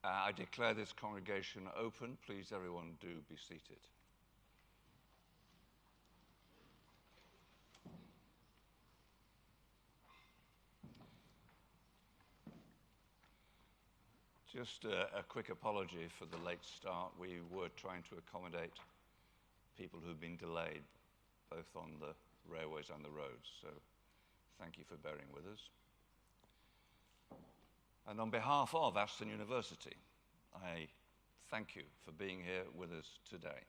I declare this congregation open. Please, everyone, do be seated. Just a quick apology for the late start. We were trying to accommodate people who've been delayed, both on the railways and the roads, so thank you for bearing with us. And on behalf of Aston University, I thank you for being here with us today.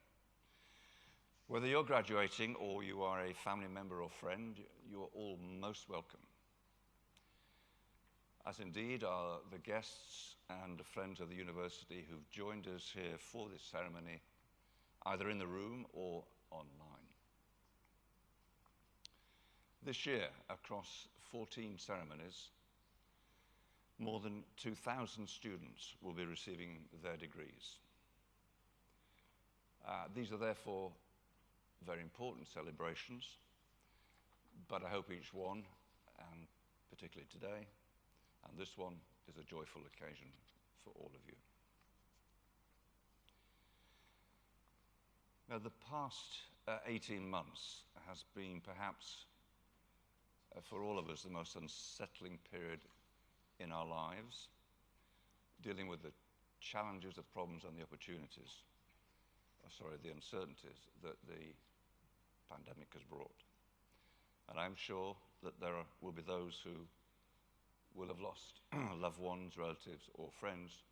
Whether you're graduating or you are a family member or friend, you're all most welcome. As indeed are the guests and the friends of the university who've joined us here for this ceremony, either in the room or online. This year, across 14 ceremonies, more than 2,000 students will be receiving their degrees. These are therefore very important celebrations, but I hope each one, and particularly today, and this one, is a joyful occasion for all of you. Now, the past 18 months has been perhaps, for all of us, the most unsettling period in our lives, dealing with the challenges, the problems, and the opportunities, the uncertainties that the pandemic has brought. And I'm sure that there will be those who will have lost loved ones, relatives, or friends,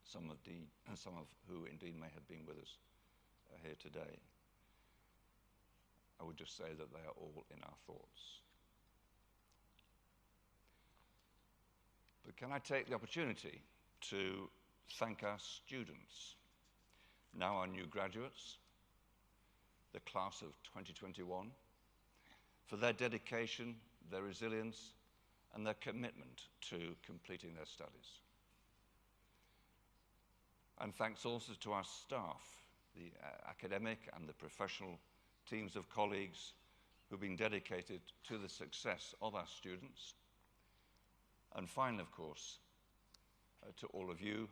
some of who indeed may have been with us here today. I would just say that they are all in our thoughts. But can I take the opportunity to thank our students, now our new graduates, the class of 2021, for their dedication, their resilience, and their commitment to completing their studies. And thanks also to our staff, the academic and the professional teams of colleagues who've been dedicated to the success of our students. And finally, of course, to all of you,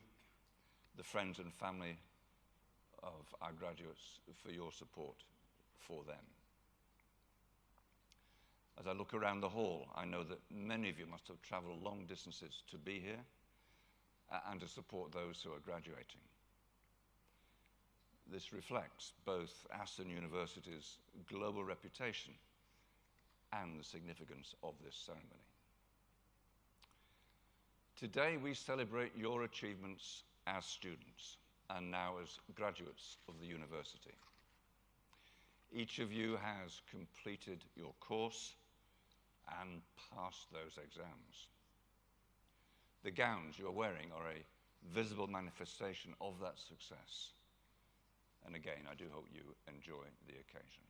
the friends and family of our graduates, for your support for them. As I look around the hall, I know that many of you must have traveled long distances to be here and to support those who are graduating. This reflects both Aston University's global reputation and the significance of this ceremony. Today, we celebrate your achievements as students and now as graduates of the university. Each of you has completed your course and passed those exams. The gowns you are wearing are a visible manifestation of that success. And again, I do hope you enjoy the occasion.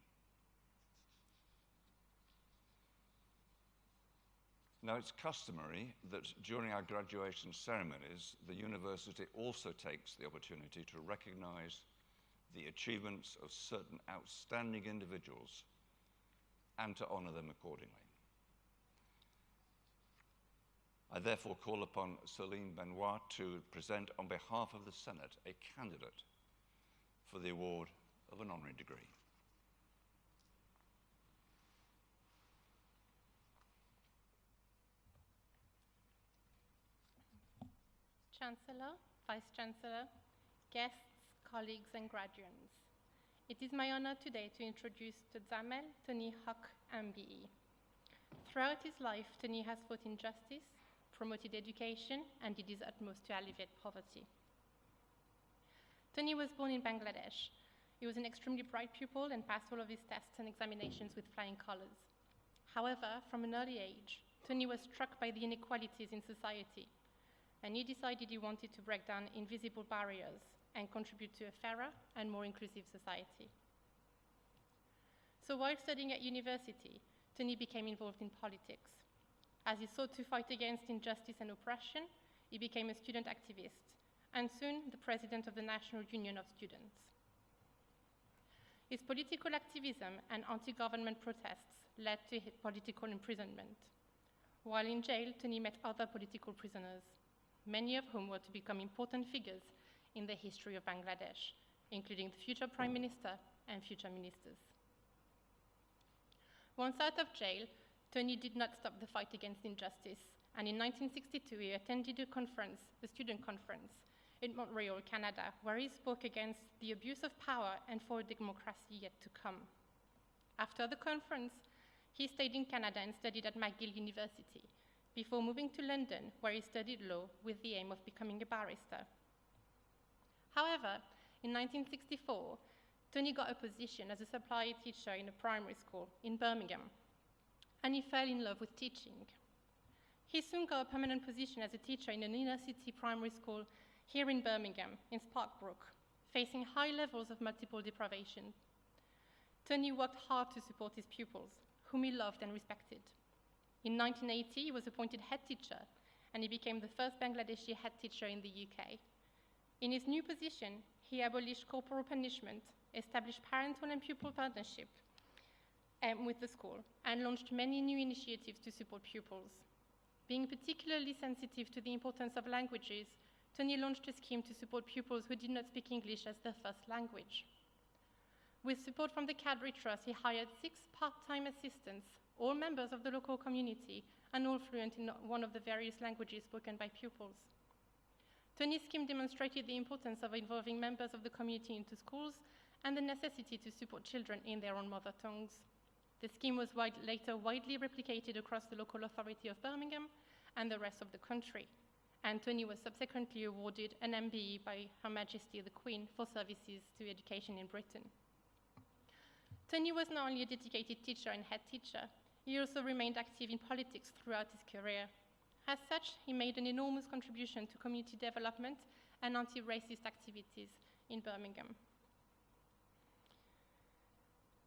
Now, it's customary that during our graduation ceremonies, the university also takes the opportunity to recognize the achievements of certain outstanding individuals and to honor them accordingly. I therefore call upon Celine Benoit to present on behalf of the Senate a candidate for the award of an honorary degree. Chancellor, Vice-Chancellor, guests, colleagues, and graduates. It is my honor today to introduce Tzamel Tony Huck, MBE. Throughout his life, Tony has fought injustice, promoted education, and did his utmost to alleviate poverty. Tony was born in Bangladesh. He was an extremely bright pupil and passed all of his tests and examinations with flying colors. However, from an early age, Tony was struck by the inequalities in society, and he decided he wanted to break down invisible barriers and contribute to a fairer and more inclusive society. So while studying at university, Tony became involved in politics. As he sought to fight against injustice and oppression, he became a student activist, and soon the president of the National Union of Students. His political activism and anti-government protests led to his political imprisonment. While in jail, Tony met other political prisoners. many of whom were to become important figures in the history of Bangladesh, including the future Prime Minister and future ministers. Once out of jail, Tony did not stop the fight against injustice, and in 1962 he attended a student conference in Montreal, Canada, where he spoke against the abuse of power and for a democracy yet to come. After the conference, he stayed in Canada and studied at McGill University, before moving to London, where he studied law with the aim of becoming a barrister. However, in 1964, Tony got a position as a supply teacher in a primary school in Birmingham, and he fell in love with teaching. He soon got a permanent position as a teacher in an inner-city primary school here in Birmingham, in Sparkbrook, facing high levels of multiple deprivation. Tony worked hard to support his pupils, whom he loved and respected. In 1980, he was appointed head teacher, and he became the first Bangladeshi head teacher in the UK. In his new position, he abolished corporal punishment, established parental and pupil partnership with the school, and launched many new initiatives to support pupils. Being particularly sensitive to the importance of languages, Tony launched a scheme to support pupils who did not speak English as their first language. With support from the Cadbury Trust, he hired 6 part-time assistants, all members of the local community, and all fluent in one of the various languages spoken by pupils. Tony's scheme demonstrated the importance of involving members of the community into schools and the necessity to support children in their own mother tongues. The scheme was later widely replicated across the local authority of Birmingham and the rest of the country, and Tony was subsequently awarded an MBE by Her Majesty the Queen for services to education in Britain. Tony was not only a dedicated teacher and head teacher, he also remained active in politics throughout his career. As such, he made an enormous contribution to community development and anti-racist activities in Birmingham.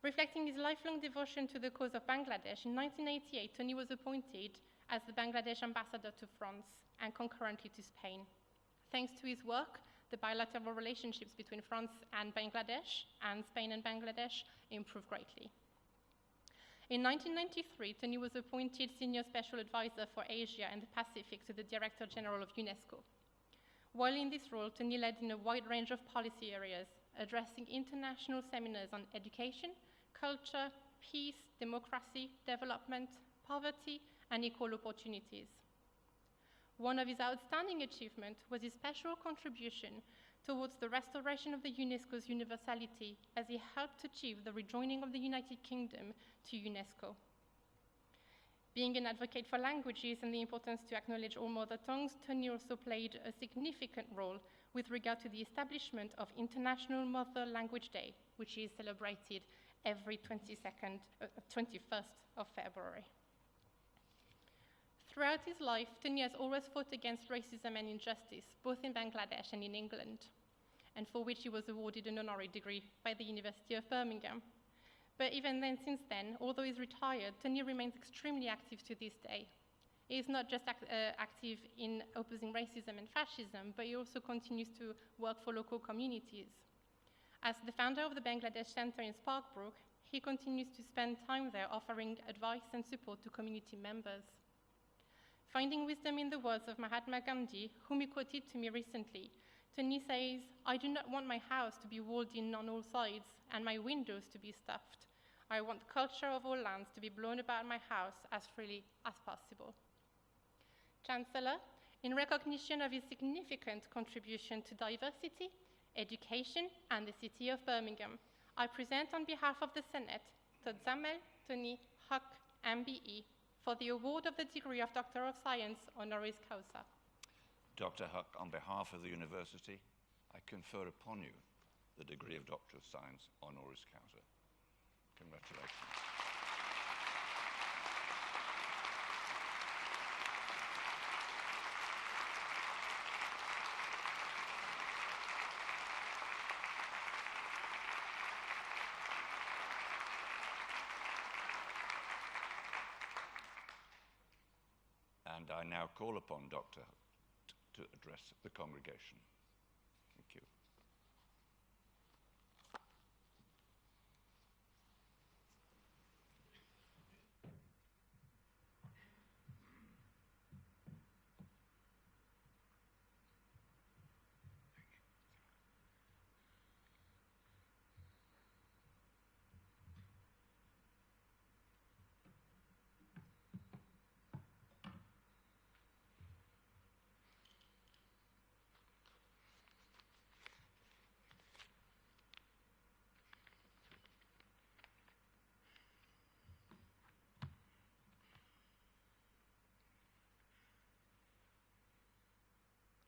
Reflecting his lifelong devotion to the cause of Bangladesh, in 1988, Tony was appointed as the Bangladesh ambassador to France and concurrently to Spain. Thanks to his work, the bilateral relationships between France and Bangladesh and Spain and Bangladesh improved greatly. In 1993, Tony was appointed Senior Special Advisor for Asia and the Pacific to the Director General of UNESCO. While in this role, Tony led in a wide range of policy areas, addressing international seminars on education, culture, peace, democracy, development, poverty, and equal opportunities. One of his outstanding achievements was his special contribution towards the restoration of the UNESCO's universality as he helped achieve the rejoining of the United Kingdom to UNESCO. Being an advocate for languages and the importance to acknowledge all mother tongues, Tony also played a significant role with regard to the establishment of International Mother Language Day, which is celebrated every 21st of February. Throughout his life, Tony has always fought against racism and injustice, both in Bangladesh and in England, and for which he was awarded an honorary degree by the University of Birmingham. But even then, since then, although he's retired, Tony remains extremely active to this day. He is not just active in opposing racism and fascism, but he also continues to work for local communities. As the founder of the Bangladesh Center in Sparkbrook, he continues to spend time there offering advice and support to community members. Finding wisdom in the words of Mahatma Gandhi, whom he quoted to me recently, Tony says, "I do not want my house to be walled in on all sides and my windows to be stuffed. I want the culture of all lands to be blown about my house as freely as possible." Chancellor, in recognition of his significant contribution to diversity, education, and the city of Birmingham, I present on behalf of the Senate Todzamel Tony Huck, MBE, for the award of the degree of Doctor of Science honoris causa. Dr. Huck, on behalf of the university, I confer upon you the degree of Doctor of Science honoris causa. Congratulations. And I now call upon Dr. Huck to address the congregation. Thank you.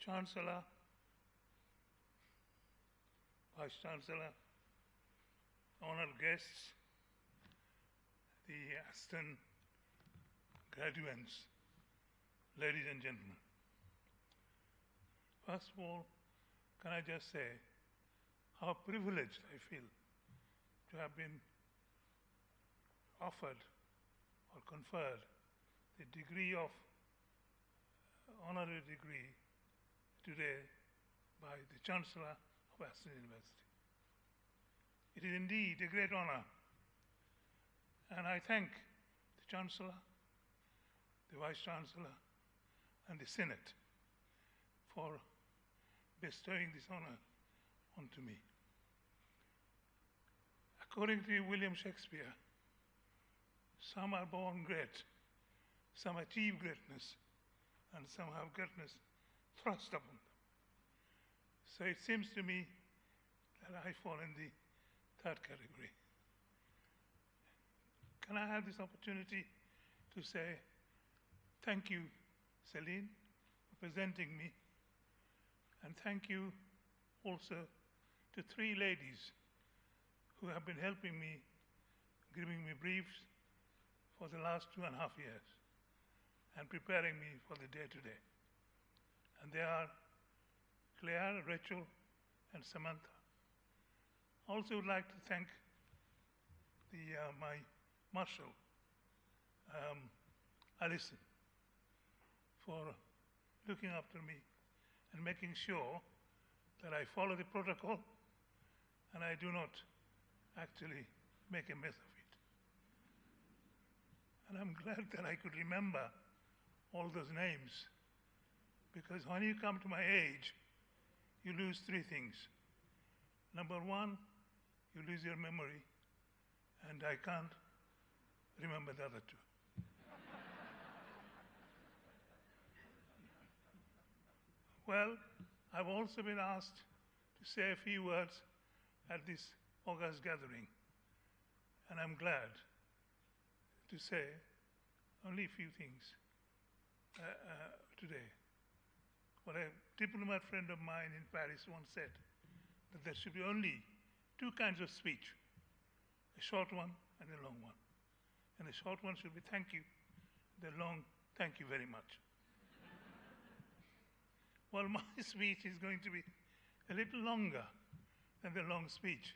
Chancellor, Vice Chancellor, honored guests, the Aston graduates, ladies and gentlemen. First of all, can I just say how privileged I feel to have been offered or conferred the degree of honorary degree today by the Chancellor of Aston University. It is indeed a great honor, and I thank the Chancellor, the Vice Chancellor, and the Senate for bestowing this honor onto me. According to William Shakespeare, some are born great, some achieve greatness, and some have greatness thrust upon them. So it seems to me that I fall in the third category. Can I have this opportunity to say thank you, Celine, for presenting me, and thank you also to three ladies who have been helping me, giving me briefs for the last 2.5 years and preparing me for the day today. And they are Claire, Rachel, and Samantha. I also would like to thank my marshal, Alison, for looking after me and making sure that I follow the protocol and I do not actually make a mess of it. And I'm glad that I could remember all those names, because when you come to my age, you lose three things. Number one, you lose your memory, and I can't remember the other two. Well, I've also been asked to say a few words at this August gathering, and I'm glad to say only a few things today. What a diplomat friend of mine in Paris once said, that there should be only two kinds of speech, a short one and a long one. And the short one should be thank you, the long thank you very much. Well, my speech is going to be a little longer than the long speech,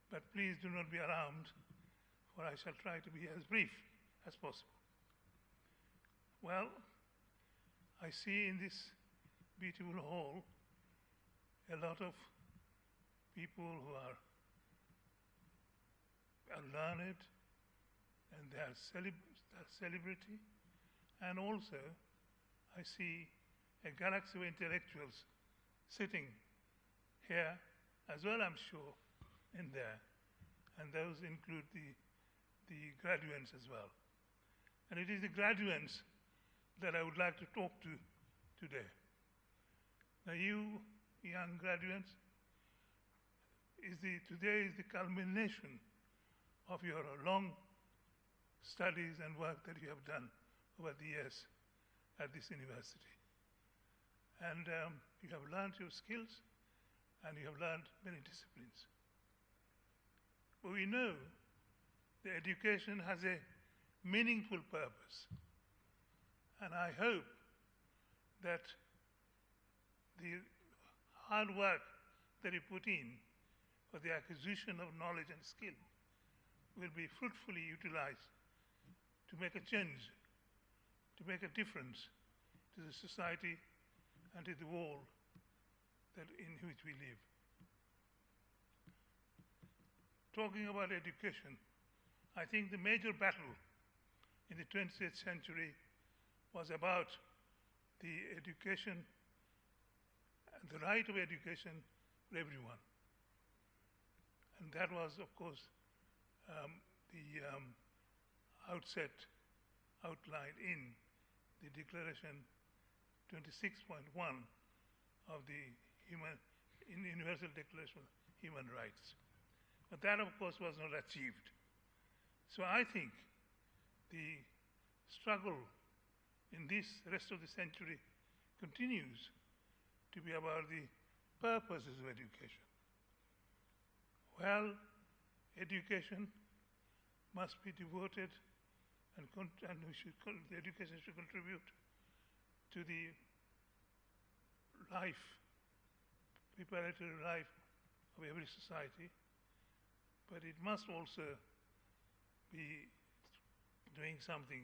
but please do not be alarmed, for I shall try to be as brief as possible. Well, I see in this beautiful hall a lot of people who are learned, and they are celebrity, and also I see a galaxy of intellectuals sitting here as well, I'm sure, in there, and those include the graduates as well. And it is the graduates that I would like to talk to today. Now you, young graduates, today is the culmination of your long studies and work that you have done over the years at this university. And you have learned your skills, and you have learned many disciplines. But we know that education has a meaningful purpose. And I hope that the hard work that you put in for the acquisition of knowledge and skill will be fruitfully utilized to make a change, to make a difference to the society and to the world in which we live. Talking about education, I think the major battle in the 20th century was about the education, the right of education for everyone. And that was, of course, the outset outlined in the Declaration 26.1 of the Universal Declaration of Human Rights. But that, of course, was not achieved. So I think the struggle in this rest of the century continues to be about the purposes of education. Well, education must be devoted and the education should contribute to the life, preparatory life of every society, but it must also be doing something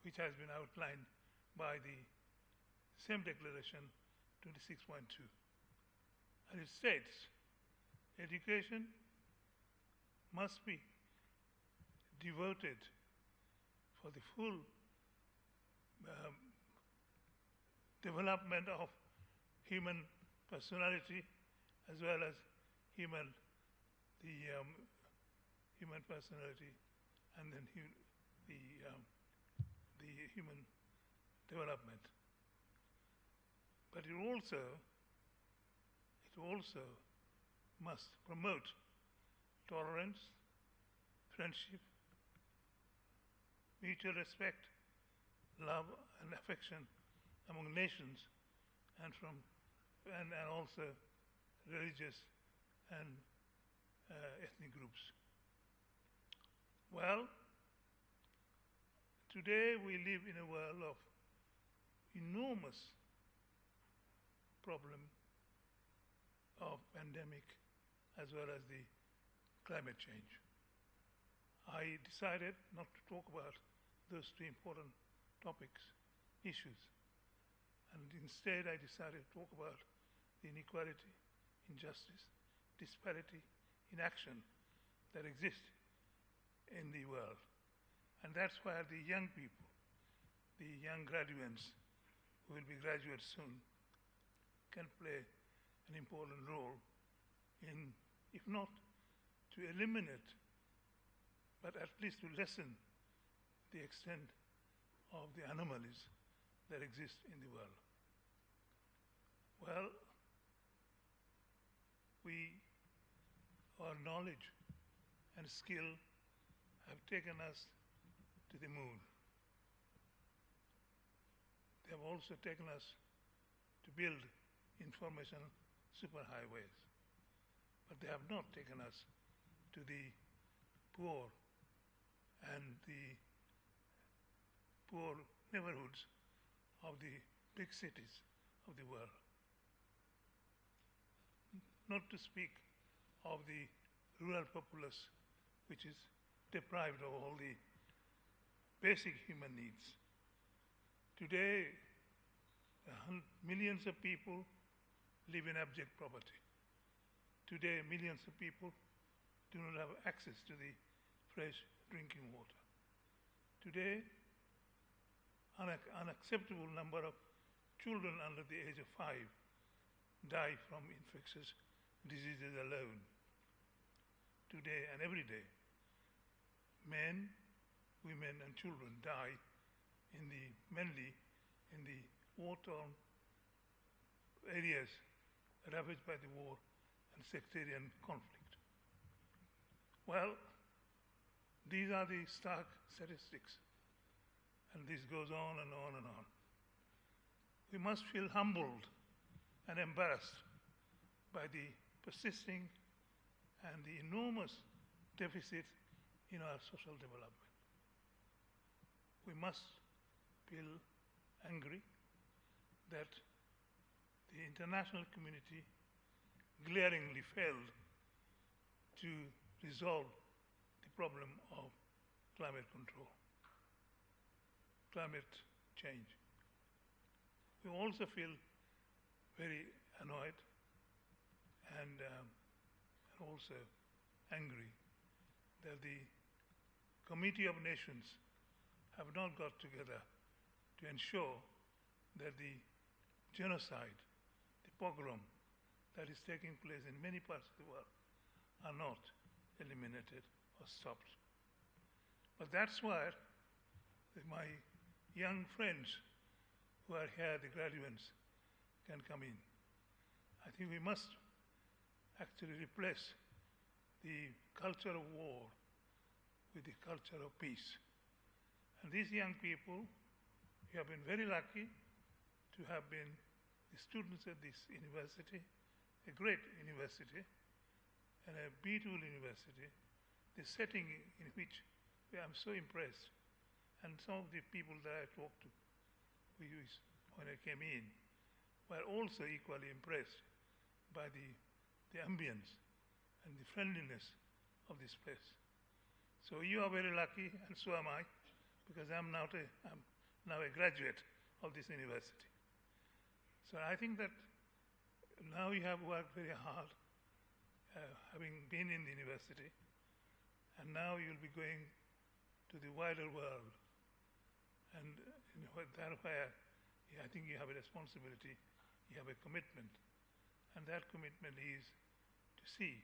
which has been outlined by the same declaration 26.2. And it states, education must be devoted for the full development of human personality as well as human personality and then the human development. But it also must promote tolerance, friendship, mutual respect, love and affection among nations and also religious and ethnic groups. Well, today we live in a world of enormous problem of pandemic as well as the climate change. I decided not to talk about those two important topics, issues, and instead I decided to talk about the inequality, injustice, disparity, inaction that exist in the world. And that's where the young people, the young graduates who will be graduates soon, can play an important role in, if not to eliminate, but at least to lessen the extent of the anomalies that exist in the world. Well, our knowledge and skill have taken us to the moon. They have also taken us to build information superhighways, but they have not taken us to the poor and the poor neighborhoods of the big cities of the world. Not to speak of the rural populace, which is deprived of all the basic human needs. Today, millions of people live in abject poverty. Today, millions of people do not have access to the fresh drinking water. Today, an unacceptable number of children under the age of 5 die from infectious diseases alone. Today and every day, men, women, and children die mainly in the war-torn areas ravaged by the war and sectarian conflict. Well, these are the stark statistics, and this goes on and on and on. We must feel humbled and embarrassed by the persisting and the enormous deficit in our social development. We must feel angry that the international community glaringly failed to resolve the problem of climate control, climate change. We also feel very annoyed and also angry that the Committee of Nations have not got together to ensure that the genocide, the pogrom that is taking place in many parts of the world are not eliminated or stopped. But that's where my young friends who are here, the graduates, can come in. I think we must actually replace the culture of war with the culture of peace. And these young people, we have been very lucky to have been the the students at this university, a great university and a beautiful university, the setting in which I'm so impressed, and some of the people that I talked to when I came in were also equally impressed by the ambience and the friendliness of this place. So you are very lucky, and so am I, because I'm now a graduate of this university. So I think that now you have worked very hard, having been in the university, and now you'll be going to the wider world. And that's where I think you have a responsibility, you have a commitment, and that commitment is to see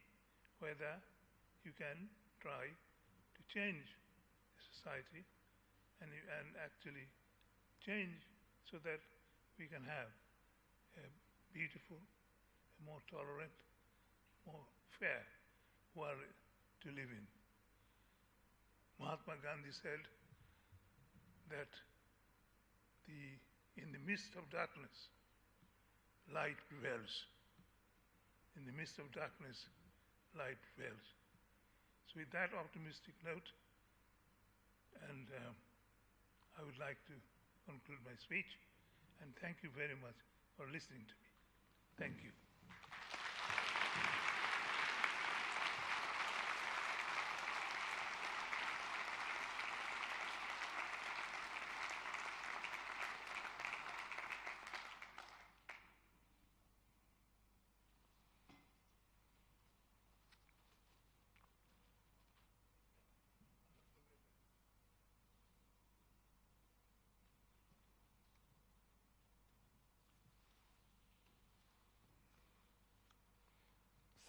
whether you can try to change the society and actually change so that we can have a beautiful, a more tolerant, more fair world to live in. Mahatma Gandhi said that in the midst of darkness, light prevails. In the midst of darkness, light prevails. So with that optimistic note, and I would like to conclude my speech, and thank you very much for listening to me. Thank you.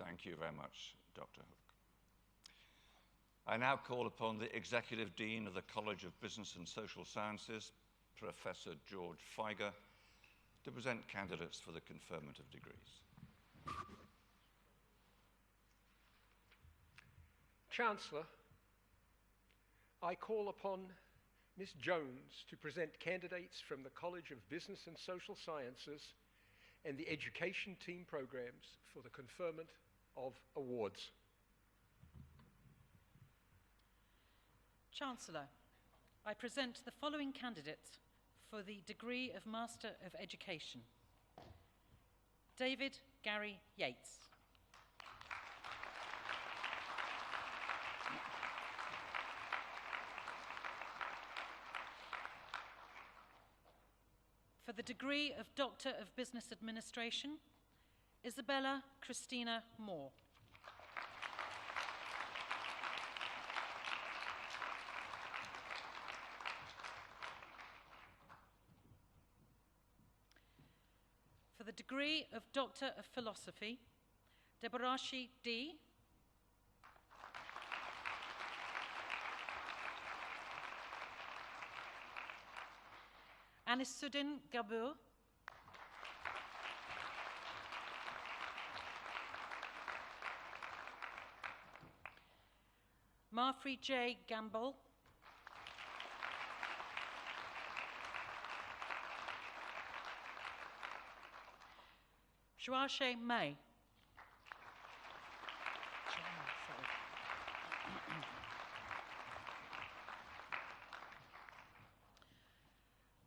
Thank you very much, Dr. Hook. I now call upon the Executive Dean of the College of Business and Social Sciences, Professor George Feiger, to present candidates for the conferment of degrees. Chancellor, I call upon Ms. Jones to present candidates from the College of Business and Social Sciences and the education team programs for the conferment of awards. Chancellor, I present the following candidates for the degree of Master of Education. David Gary Yates. For the degree of Doctor of Business Administration, Isabella Christina Moore. For the degree of Doctor of Philosophy, Debarashi D. Anisuddin Gabur. Marfrey J. Gamble. Joashe May.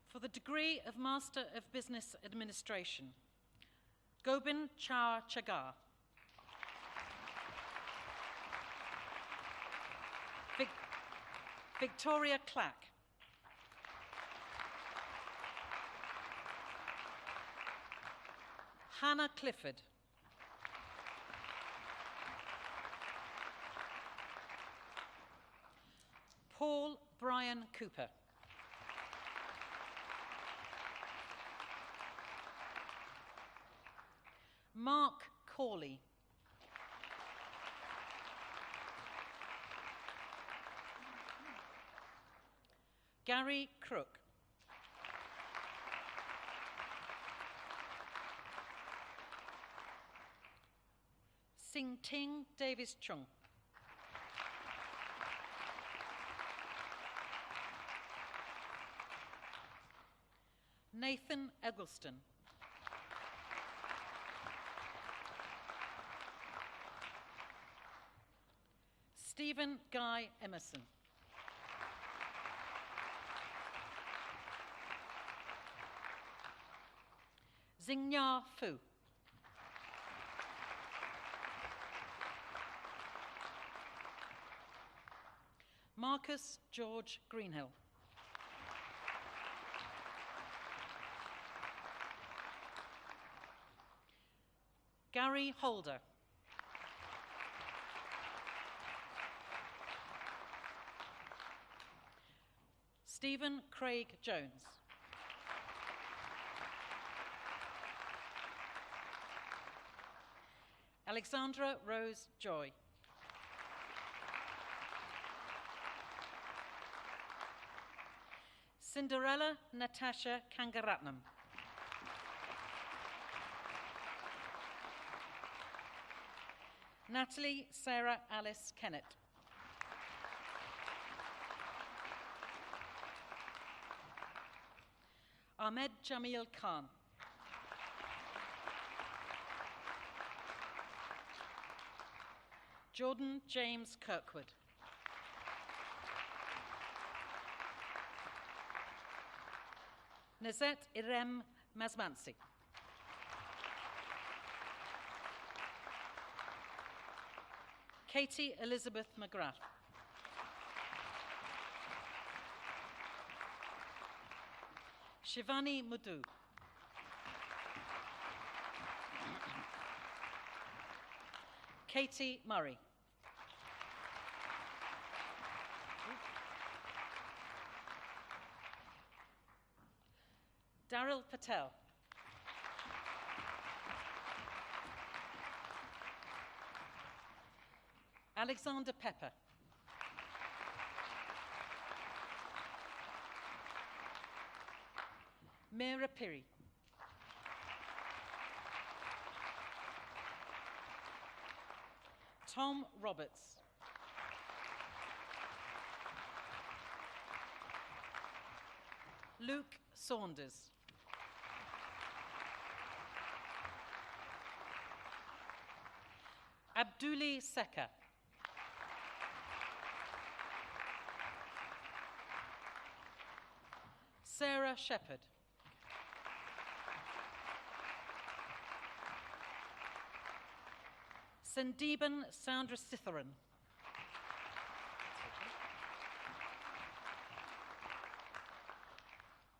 For the degree of Master of Business Administration, Gobin Char Chagar. Victoria Clack. Hannah Clifford. Paul Brian Cooper. Mark Corley. Gary Crook. Sing Ting Davis Chung. Nathan Eggleston. Stephen Guy Emerson. Xingya Fu. Marcus George Greenhill. Gary Holder. Stephen Craig Jones. Alexandra Rose Joy. Cinderella Natasha Kangaratnam. Natalie Sarah Alice Kennett. Ahmed Jamil Khan. Jordan James Kirkwood. Nazet Irem Mazmansi. Katie Elizabeth McGrath. Shivani Mudu. Katie Murray. Daryl Patel. Alexander Pepper. Meera Piri. Tom Roberts. Luke Saunders. Abduli Seka. Sarah Shepherd. Sandeeban Soundrasitharan.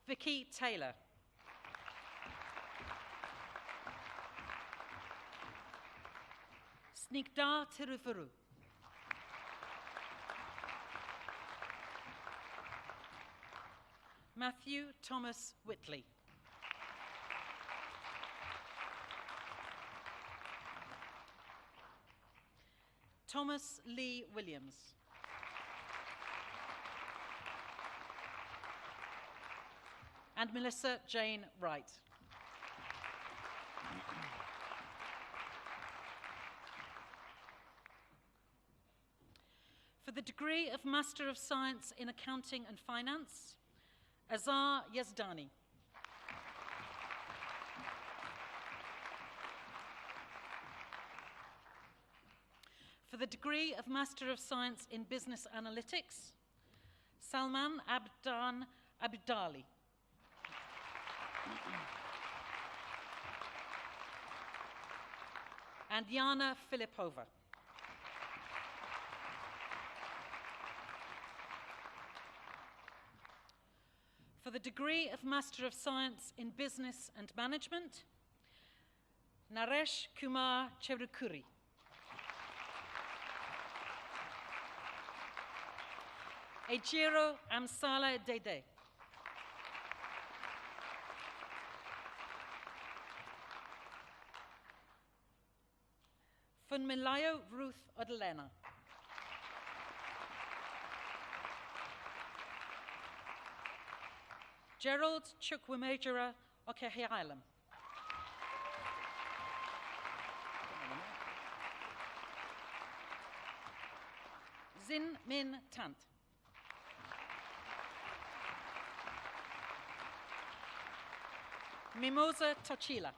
Vicky Taylor. Snigdha Tiruvuru. Matthew Thomas Whitley. Thomas Lee Williams. And Melissa Jane Wright. For the degree of Master of Science in Accounting and Finance, Azar Yazdani. For the degree of Master of Science in Business Analytics, Salman Abdan Abdali. And Yana Filipova. For the degree of Master of Science in Business and Management, Naresh Kumar Cherukuri. Ejiro Amsala Dede. Funmilayo Ruth Odelena. Gerald Chukwumejura Okehialam. Zin Min Tant. Mimosa Tochila.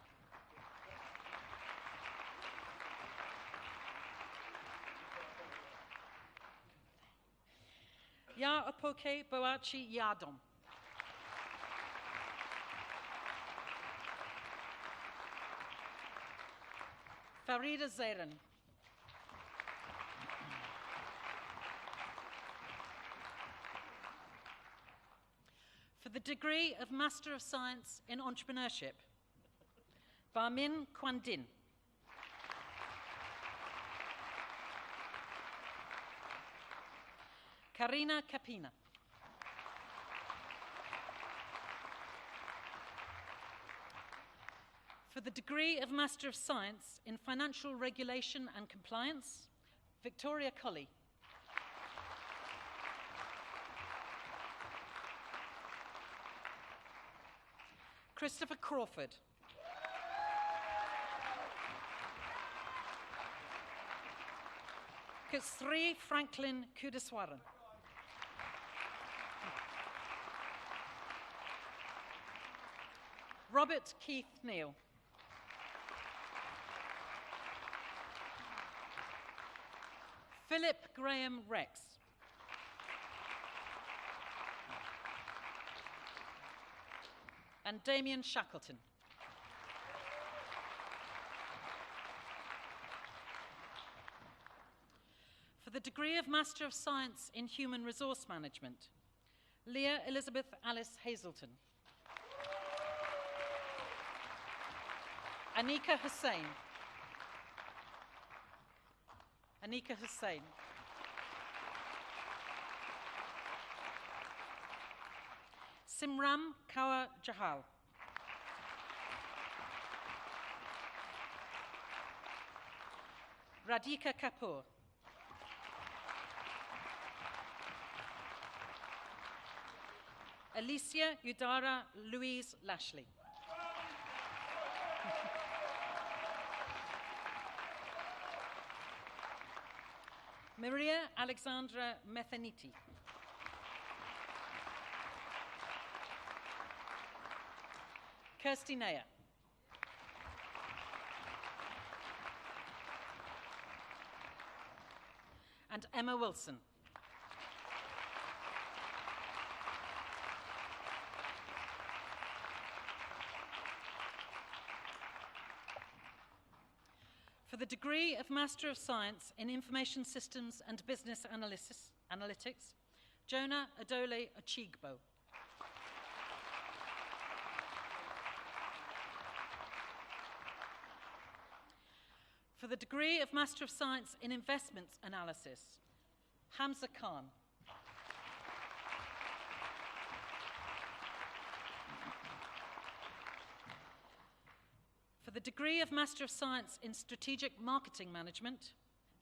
Opoke Boachi Yadom. Farida Zairan. For the degree of Master of Science in Entrepreneurship, Barmin Kwandin. Karina Kapina. For the degree of Master of Science in Financial Regulation and Compliance, Victoria Colley. Christopher Crawford. Sri Franklin Kudaswaran. Robert Keith Neal. Philip Graham Rex. And Damien Shackleton. For the degree of Master of Science in Human Resource Management, Leah Elizabeth Alice Hazelton. Anika Hussain. Anika Hussain. Simram Kaur Jahal. Radhika Kapoor. Alicia Udara Louise Lashley. Maria Alexandra Methaniti. Kirsty Nair. And Emma Wilson. For the degree of Master of Science in Information Systems and Business Analytics, Jonah Adole Ochigbo. For the degree of Master of Science in Investments Analysis, Hamza Khan. For the degree of Master of Science in Strategic Marketing Management,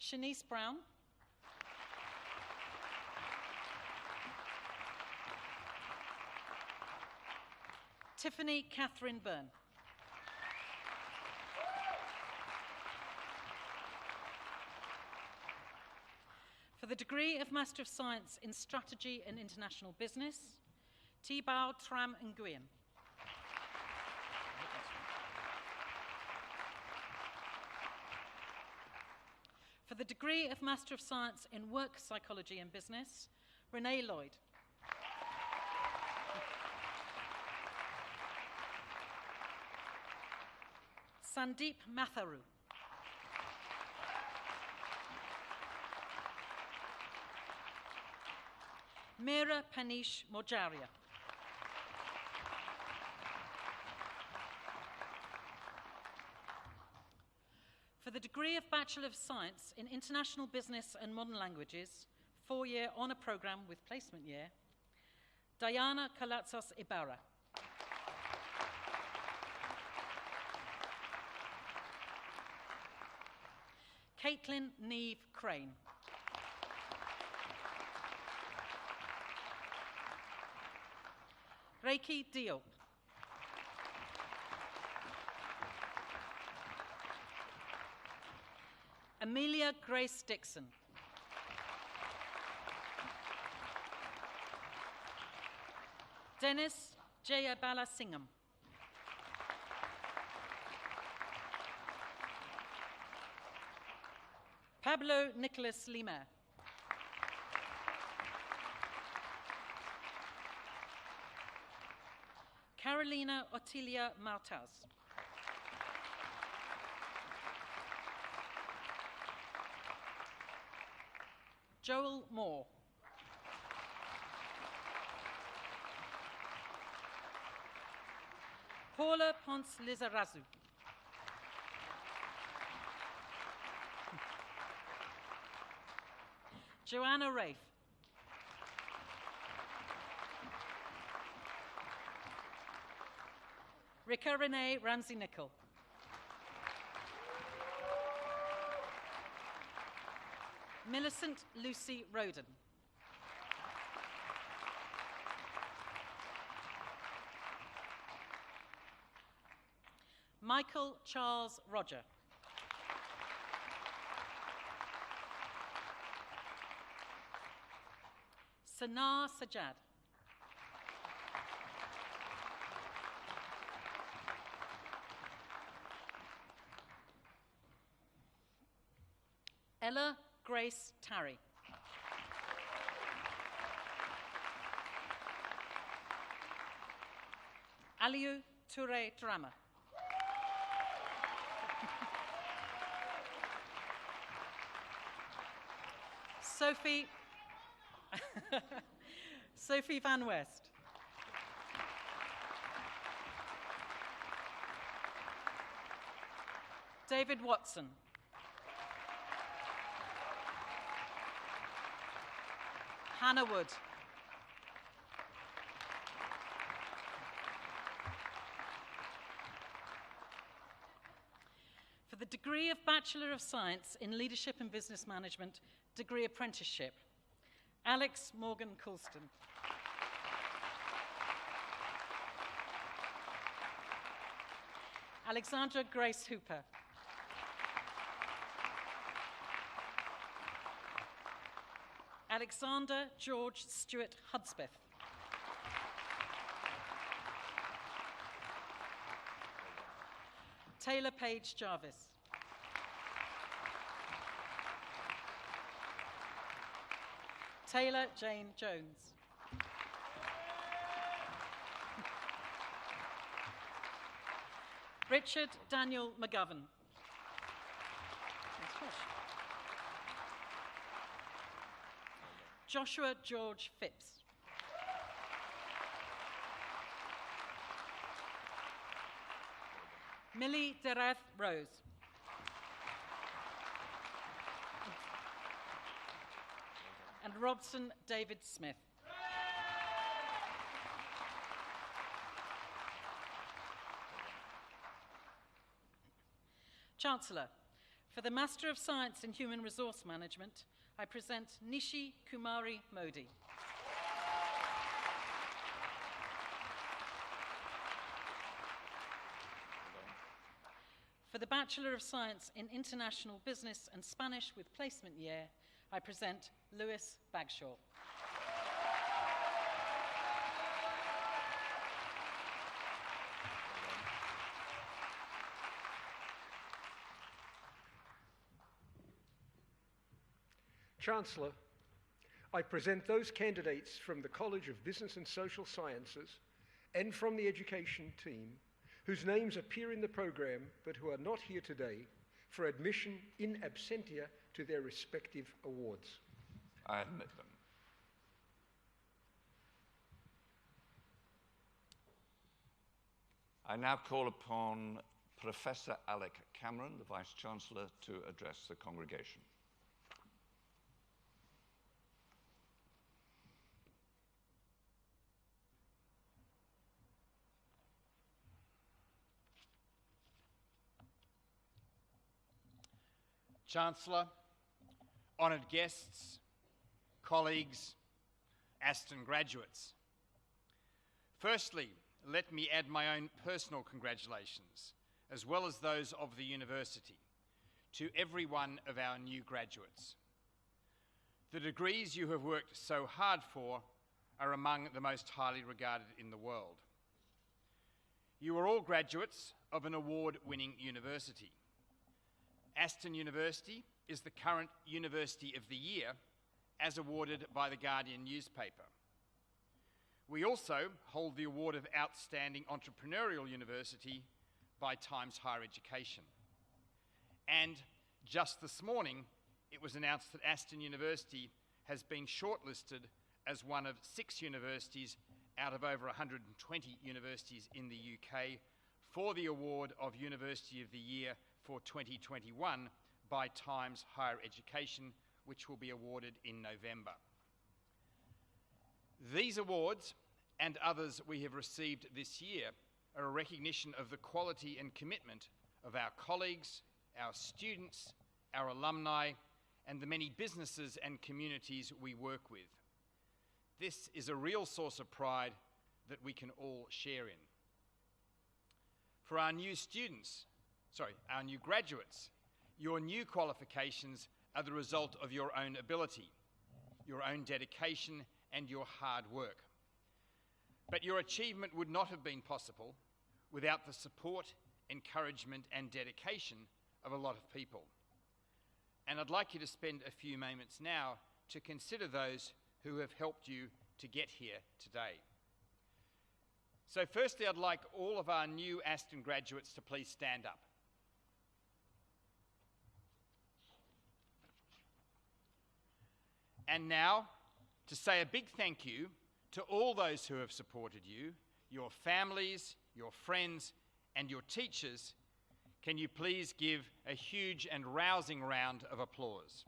Shanice Brown. Tiffany Catherine Byrne. For the degree of Master of Science in Strategy and International Business, Tibao Tram Nguyen. For the degree of Master of Science in Work Psychology and Business, Renee Lloyd. Sandeep Matharu. Meera Panish Mojaria. For the degree of Bachelor of Science in International Business and Modern Languages, 4-year honour programme with placement year, Diana Kalatzos Ibarra. Caitlin Neve Crane. Reiki Diop. Amelia Grace Dixon. Dennis Jayabala Singham. Pablo Nicholas Lima. Carolina Otilia Martaz. Joel Moore. Paula Ponce Lizarazu. Joanna Rafe. Rika Renee Ramsey-Nicol. Millicent Lucy Roden. Michael Charles Roger. Sanar Sajad. Ella Grace Tarry. Aliou Toure Drama. Sophie Van West. David Watson. Hannah Wood. For the degree of Bachelor of Science in Leadership and Business Management, degree apprenticeship, Alex Morgan Coulston. Alexandra Grace Hooper. Alexander George Stewart Hudspeth. Taylor Page Jarvis. Taylor Jane Jones. Richard Daniel McGovern. Joshua George Phipps. Millie Derath Rose. And Robson David Smith. Chancellor, for the Master of Science in Human Resource Management, I present Nishi Kumari Modi. For the Bachelor of Science in International Business and Spanish with Placement Year, I present Lewis Bagshaw. Chancellor, I present those candidates from the College of Business and Social Sciences and from the education team whose names appear in the program but who are not here today for admission in absentia to their respective awards. I admit them. I now call upon Professor Alec Cameron, the Vice-Chancellor, to address the congregation. Chancellor, honoured guests, colleagues, Aston graduates. Firstly, let me add my own personal congratulations, as well as those of the university, to every one of our new graduates. The degrees you have worked so hard for are among the most highly regarded in the world. You are all graduates of an award-winning university. Aston University is the current University of the Year, as awarded by the Guardian newspaper. We also hold the award of Outstanding Entrepreneurial University by Times Higher Education. And just this morning, it was announced that Aston University has been shortlisted as one of 6 universities out of over 120 universities in the UK for the award of University of the Year for 2021 by Times Higher Education, which will be awarded in November. These awards and others we have received this year are a recognition of the quality and commitment of our colleagues, our students, our alumni, and the many businesses and communities we work with. This is a real source of pride that we can all share in. For our new graduates, your new qualifications are the result of your own ability, your own dedication, and your hard work. But your achievement would not have been possible without the support, encouragement, and dedication of a lot of people. And I'd like you to spend a few moments now to consider those who have helped you to get here today. So firstly, I'd like all of our new Aston graduates to please stand up. And now, to say a big thank you to all those who have supported you, your families, your friends, and your teachers, can you please give a huge and rousing round of applause?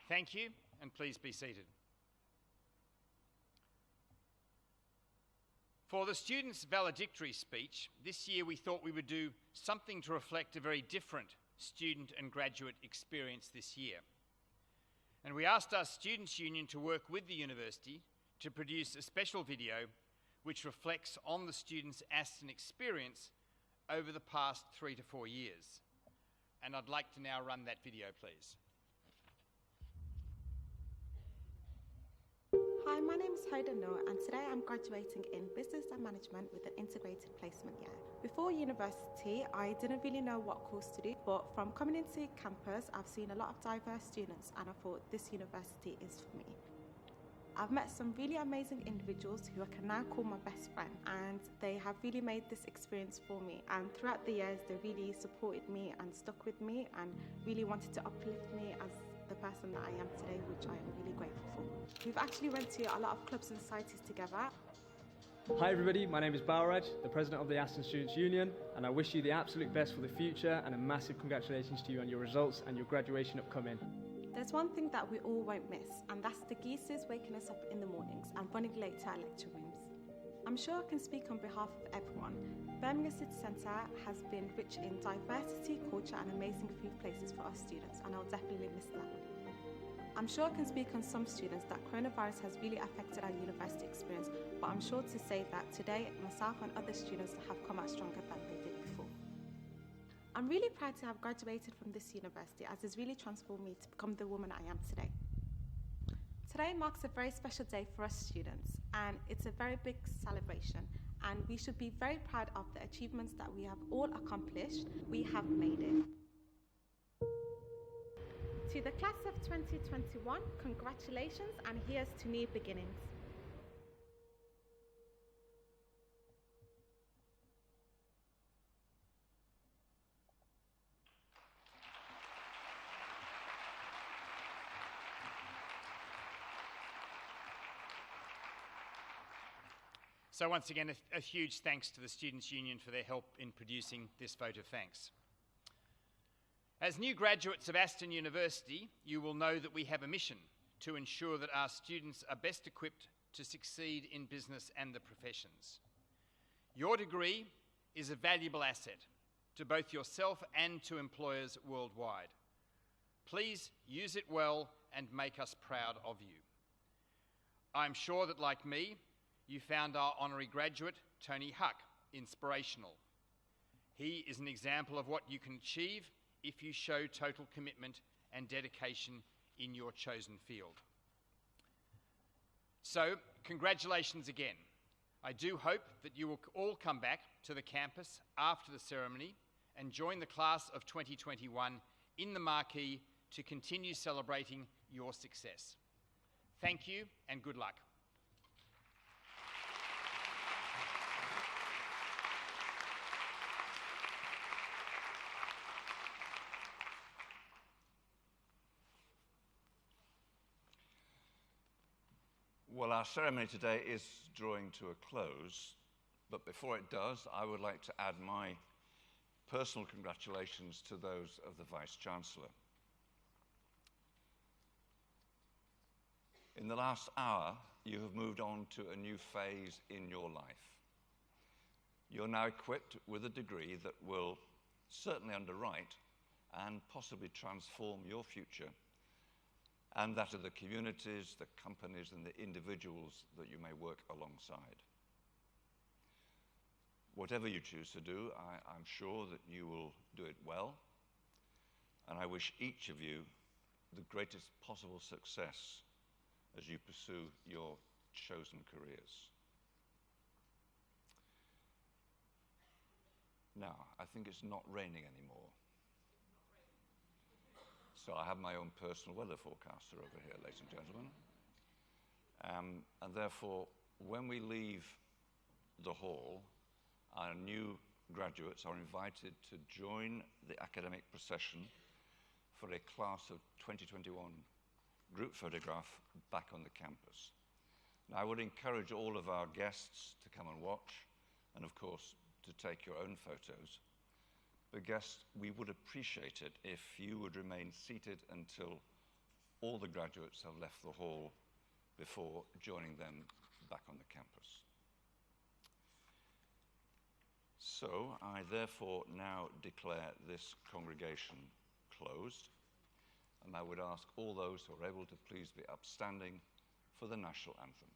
Thank you, and please be seated. For the students' valedictory speech, this year we thought we would do something to reflect a very different student and graduate experience this year. And we asked our Students' Union to work with the university to produce a special video which reflects on the students' Aston experience over the past 3 to 4 years. And I'd like to now run that video, please. Hi, my name is Hoda Noor, and today I'm graduating in Business and Management with an integrated placement year. Before university, I didn't really know what course to do, but from coming into campus, I've seen a lot of diverse students, and I thought this university is for me. I've met some really amazing individuals who I can now call my best friend, and they have really made this experience for me. And throughout the years, they really supported me and stuck with me and really wanted to uplift me as the person that I am today, which I am really grateful for. We've actually went to a lot of clubs and societies together. Hi everybody, my name is Balraj, the President of the Aston Students' Union, and I wish you the absolute best for the future and a massive congratulations to you on your results and your graduation upcoming. There's one thing that we all won't miss, and that's the geezers waking us up in the mornings and running late to our lecture rooms. I'm sure I can speak on behalf of everyone. Birmingham City Centre has been rich in diversity, culture and amazing food places for our students, and I'll definitely miss that. I'm sure I can speak on some students that coronavirus has really affected our university experience, but I'm sure to say that today myself and other students have come out stronger than they did before. I'm really proud to have graduated from this university, as it's really transformed me to become the woman I am today. Today marks a very special day for us students, and it's a very big celebration, and we should be very proud of the achievements that we have all accomplished. We have made it. To the class of 2021, congratulations, and here's to new beginnings. So once again, a huge thanks to the Students' Union for their help in producing this vote of thanks. As new graduates of Aston University, you will know that we have a mission to ensure that our students are best equipped to succeed in business and the professions. Your degree is a valuable asset to both yourself and to employers worldwide. Please use it well and make us proud of you. I'm sure that, like me, you found our honorary graduate, Tony Huck, inspirational. He is an example of what you can achieve if you show total commitment and dedication in your chosen field. So, congratulations again. I do hope that you will all come back to the campus after the ceremony and join the class of 2021 in the marquee to continue celebrating your success. Thank you and good luck. Well, our ceremony today is drawing to a close, but before it does, I would like to add my personal congratulations to those of the Vice-Chancellor. In the last hour, you have moved on to a new phase in your life. You're now equipped with a degree that will certainly underwrite and possibly transform your future and that of the communities, the companies, and the individuals that you may work alongside. Whatever you choose to do, I'm sure that you will do it well, and I wish each of you the greatest possible success as you pursue your chosen careers. Now, I think it's not raining anymore. So I have my own personal weather forecaster over here, ladies and gentlemen. And therefore, when we leave the hall, our new graduates are invited to join the academic procession for a class of 2021 group photograph back on the campus. Now, I would encourage all of our guests to come and watch, and of course, to take your own photos. But guests, we would appreciate it if you would remain seated until all the graduates have left the hall before joining them back on the campus. So I therefore now declare this congregation closed, and I would ask all those who are able to please be upstanding for the national anthem.